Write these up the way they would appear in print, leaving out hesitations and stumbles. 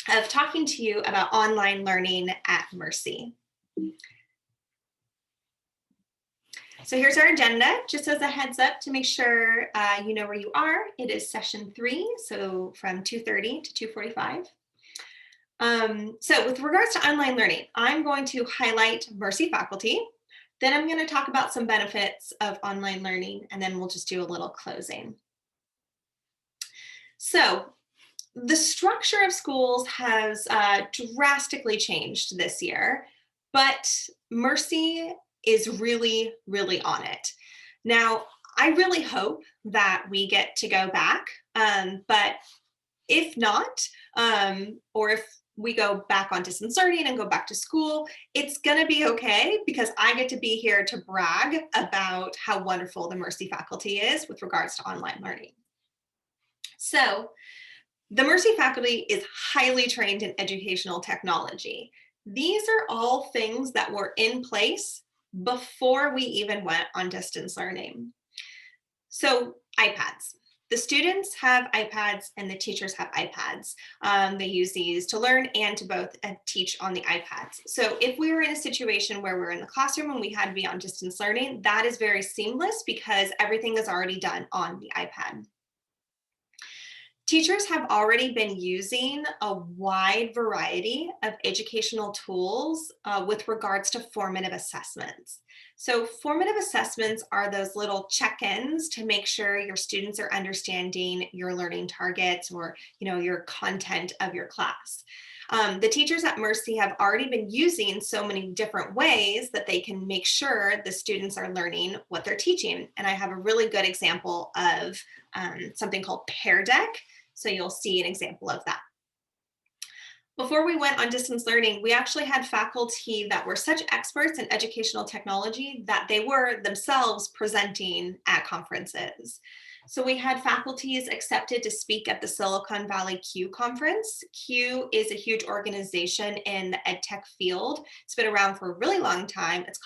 of talking to you about online learning at Mercy. So here's our agenda, just as a heads up to make sure you know where you are. It is session 3, so from 2:30 to 2:45. So with regards to online learning, I'm going to highlight Mercy faculty. Then I'm going to talk about some benefits of online learning, and then we'll just do a little closing. So the structure of schools has drastically changed this year, but Mercy is really, really on it. Now, I really hope that we get to go back, but if not, or if we go back on distance learning and go back to school, it's going to be okay because I get to be here to brag about how wonderful the Mercy faculty is with regards to online learning. So the Mercy faculty is highly trained in educational technology. These are all things that were in place before we even went on distance learning. So iPads. The students have iPads and the teachers have iPads. They use these to learn and to both teach on the iPads. So if we were in a situation where we're in the classroom and we had to be on distance learning, that is very seamless because everything is already done on the iPad. Teachers have already been using a wide variety of educational tools with regards to formative assessments. So formative assessments are those little check-ins to make sure your students are understanding your learning targets or your content of your class. The teachers at Mercy have already been using so many different ways that they can make sure the students are learning what they're teaching. And I have a really good example of something called Pear Deck. So you'll see an example of that. Before we went on distance learning, we actually had faculty that were such experts in educational technology that they were themselves presenting at conferences. So we had faculties accepted to speak at the Silicon Valley CUE conference. CUE is a huge organization in the ed tech field. It's been around for a really long time. It's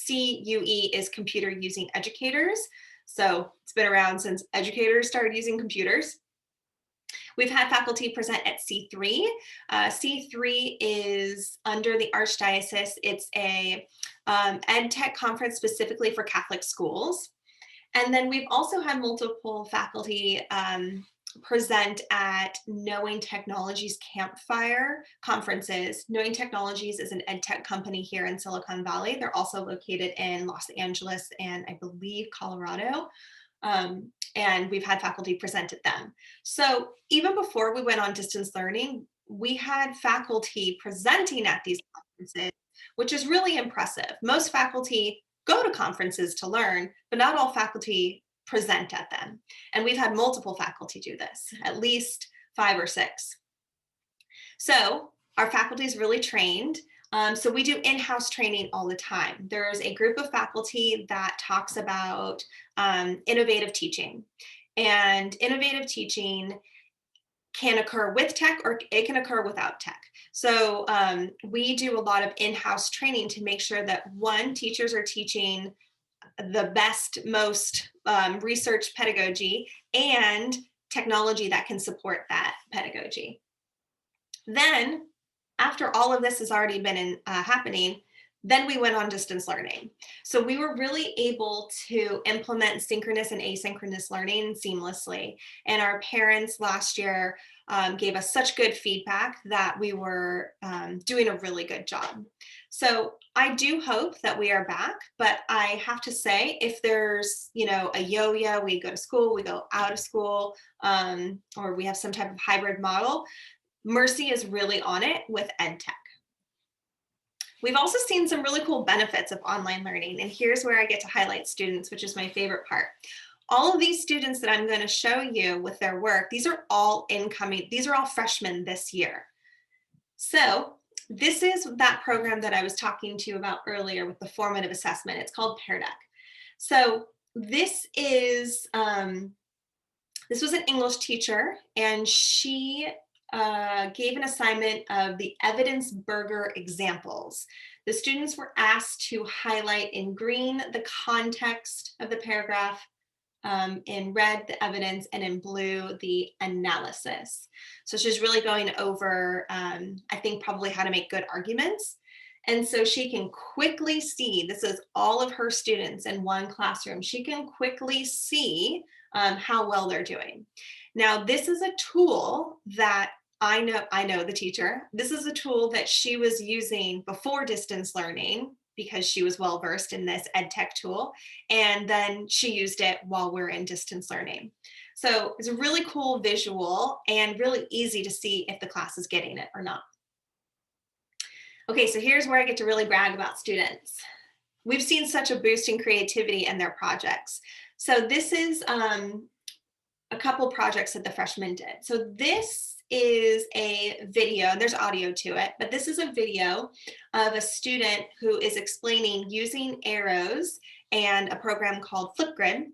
CUE is Computer Using Educators. So it's been around since educators started using computers. We've had faculty present at C3. C3 is under the Archdiocese. It's a ed tech conference specifically for Catholic schools. And then we've also had multiple faculty present at Knowing Technologies Campfire conferences. Knowing Technologies is an ed tech company here in Silicon Valley. They're also located in Los Angeles and I believe Colorado. And we've had faculty present at them. So even before we went on distance learning, we had faculty presenting at these conferences, which is really impressive. Most faculty go to conferences to learn, but not all faculty present at them. And we've had multiple faculty do this, at least 5 or 6. So our faculty is really trained. So we do in-house training all the time. There's a group of faculty that talks about innovative teaching. And innovative teaching can occur with tech or it can occur without tech. So we do a lot of in-house training to make sure that one, teachers are teaching the best, most research pedagogy and technology that can support that pedagogy. Then after all of this has already been happening, then we went on distance learning. So we were really able to implement synchronous and asynchronous learning seamlessly. And our parents last year gave us such good feedback that we were doing a really good job. So I do hope that we are back, but I have to say, if there's, a yo-yo, we go to school, we go out of school, or we have some type of hybrid model, Mercy is really on it with ed tech. We've also seen some really cool benefits of online learning, and here's where I get to highlight students, which is my favorite part. All of these students that I'm going to show you with their work, these are all incoming, these are all freshmen this year. So this is that program that I was talking to you about earlier with the formative assessment. It's called Pear Deck. So this was an English teacher, and she gave an assignment of the evidence burger examples. The students were asked to highlight in green the context of the paragraph, in red, the evidence, and in blue, the analysis. So she's really going over, I think, probably how to make good arguments. And so she can quickly see, this is all of her students in one classroom, she can quickly see how well they're doing. Now, this is a tool that I know the teacher, this is a tool that she was using before distance learning because she was well versed in this ed tech tool. And then she used it while we're in distance learning. So it's a really cool visual and really easy to see if the class is getting it or not. Okay, so here's where I get to really brag about students. We've seen such a boost in creativity in their projects. So this is a couple projects that the freshmen did. So this is a video, and there's audio to it, but this is a video of a student who is explaining using arrows and a program called Flipgrid.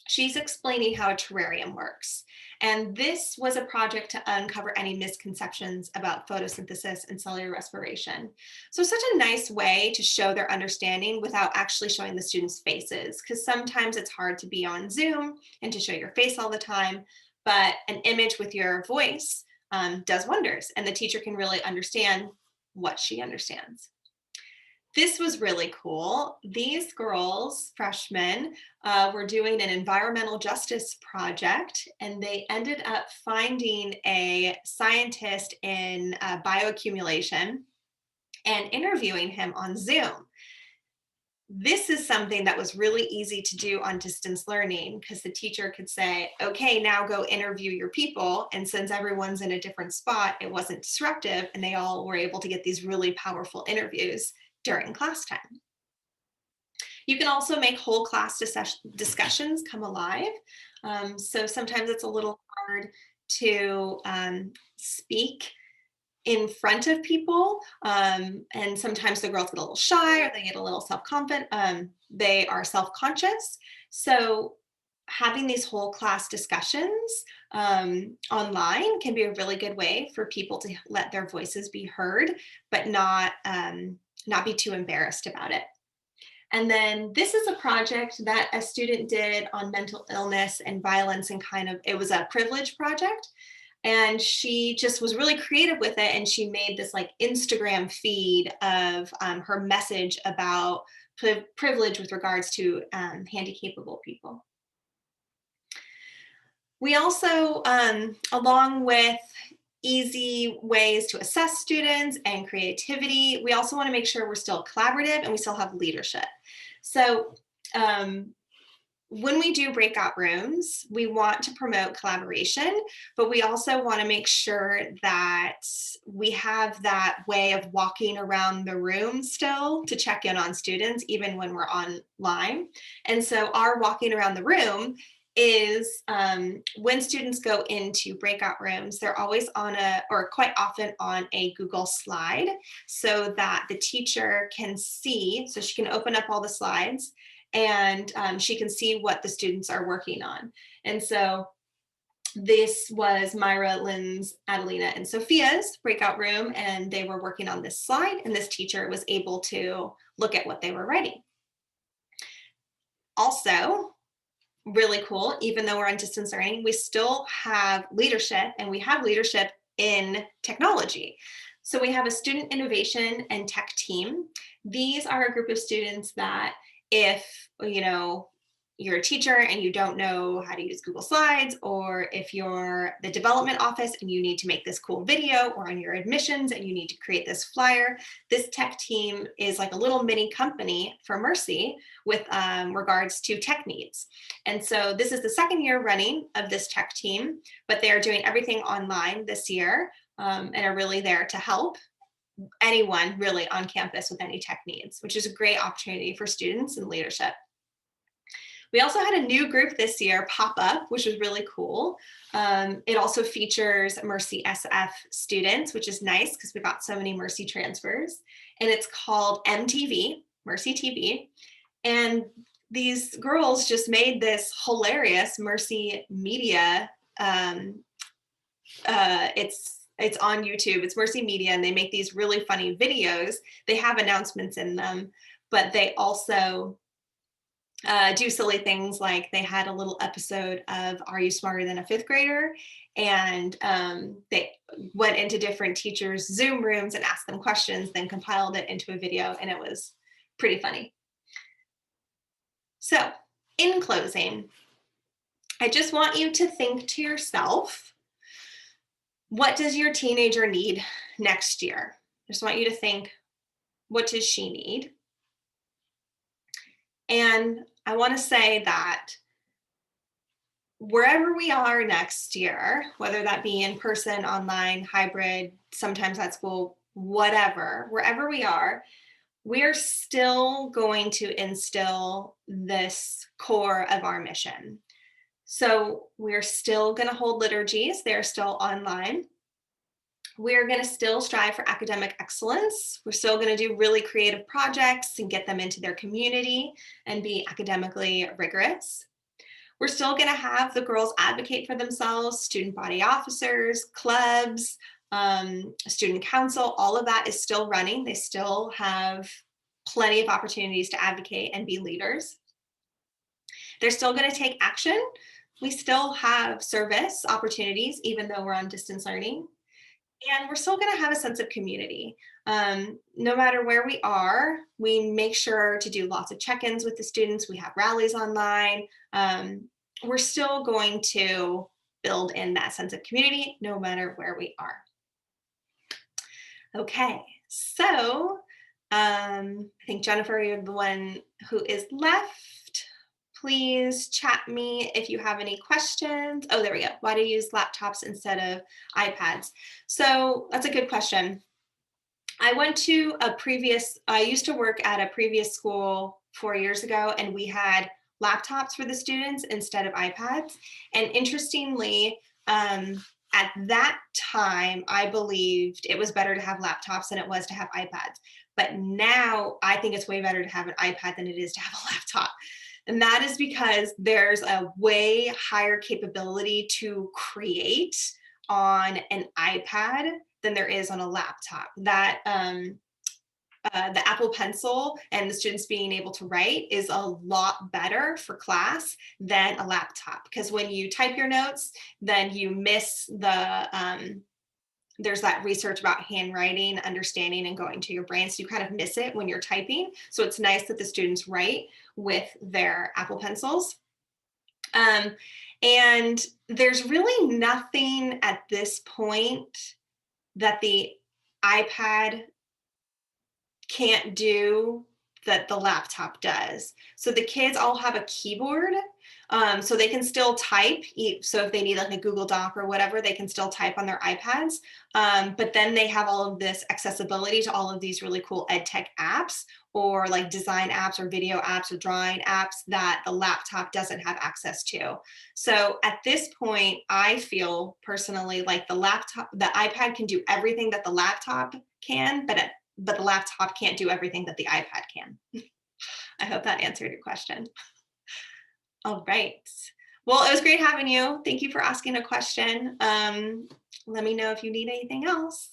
She's explaining how a terrarium works. And this was a project to uncover any misconceptions about photosynthesis and cellular respiration. So such a nice way to show their understanding without actually showing the students' faces, because sometimes it's hard to be on Zoom and to show your face all the time, but an image with your voice does wonders, and the teacher can really understand what she understands. This was really cool. These girls, freshmen, were doing an environmental justice project, and they ended up finding a scientist in bioaccumulation and interviewing him on Zoom. This is something that was really easy to do on distance learning because the teacher could say, okay, now go interview your people. And since everyone's in a different spot, it wasn't disruptive, and they all were able to get these really powerful interviews during class time. You can also make whole class discussions come alive. So sometimes it's a little hard to speak in front of people. And sometimes the girls get a little shy or they get a little self-confident. They are self-conscious. So having these whole class discussions online can be a really good way for people to let their voices be heard, but not be too embarrassed about it. And then this is a project that a student did on mental illness and violence, and it was a privilege project. And she just was really creative with it. And she made this like Instagram feed of her message about privilege with regards to handicapable people. We also, along with easy ways to assess students and creativity, we also want to make sure we're still collaborative and we still have leadership. So when we do breakout rooms, we want to promote collaboration, but we also want to make sure that we have that way of walking around the room still to check in on students, even when we're online. And so our walking around the room is when students go into breakout rooms, they're always or quite often on a Google slide, so that the teacher can see, so she can open up all the slides and she can see what the students are working on. And so this was Myra, Lynn's, Adelina, and Sophia's breakout room, and they were working on this slide, and this teacher was able to look at what they were writing. Also, really cool, even though we're on distance learning, we still have leadership, and we have leadership in technology. So we have a student innovation and tech team. These are a group of students that if, you're a teacher and you don't know how to use Google Slides, or if you're the development office and you need to make this cool video, or on your admissions and you need to create this flyer, this tech team is like a little mini company for Mercy with regards to tech needs. And so this is the second year running of this tech team, but they're doing everything online this year and are really there to help anyone really on campus with any tech needs, which is a great opportunity for students and leadership. We also had a new group this year pop up, which was really cool. It also features Mercy SF students, which is nice because we got so many Mercy transfers. And it's called MTV, Mercy TV. And these girls just made this hilarious Mercy Media. It's on YouTube. It's Mercy Media, and they make these really funny videos. They have announcements in them, but they also do silly things like they had a little episode of Are You Smarter Than a Fifth Grader? And they went into different teachers' Zoom rooms and asked them questions, then compiled it into a video, and it was pretty funny. So in closing, I just want you to think to yourself, what does your teenager need next year? I just want you to think, what does she need? And I want to say that wherever we are next year, whether that be in person, online, hybrid, sometimes at school, whatever, wherever we are still going to instill this core of our mission. So we're still going to hold liturgies. They're still online. We're going to still strive for academic excellence. We're still going to do really creative projects and get them into their community and be academically rigorous. We're still going to have the girls advocate for themselves, student body officers, clubs, student council, all of that is still running. They still have plenty of opportunities to advocate and be leaders. They're still going to take action. We still have service opportunities, even though we're on distance learning. And we're still going to have a sense of community. No matter where we are, we make sure to do lots of check-ins with the students. We have rallies online. We're still going to build in that sense of community, no matter where we are. Okay, so I think Jennifer, you're the one who is left. Please chat me if you have any questions. Oh, there we go. Why do you use laptops instead of iPads? So that's a good question. I used to work at a previous school 4 years ago, and we had laptops for the students instead of iPads. And interestingly, at that time, I believed it was better to have laptops than it was to have iPads. But now I think it's way better to have an iPad than it is to have a laptop. And that is because there's a way higher capability to create on an iPad than there is on a laptop. That the Apple Pencil and the students being able to write is a lot better for class than a laptop, because when you type your notes, then you miss there's that research about handwriting, understanding, and going to your brain. So you kind of miss it when you're typing. So it's nice that the students write with their Apple Pencils. And there's really nothing at this point that the iPad can't do that the laptop does. So the kids all have a keyboard, so they can still type. So if they need like a Google Doc or whatever, they can still type on their iPads. But then they have all of this accessibility to all of these really cool ed tech apps, or like design apps or video apps or drawing apps that the laptop doesn't have access to. So at this point, I feel personally like the iPad can do everything that the laptop can, but the laptop can't do everything that the iPad can. I hope that answered your question. All right. Well, it was great having you. Thank you for asking a question. Let me know if you need anything else.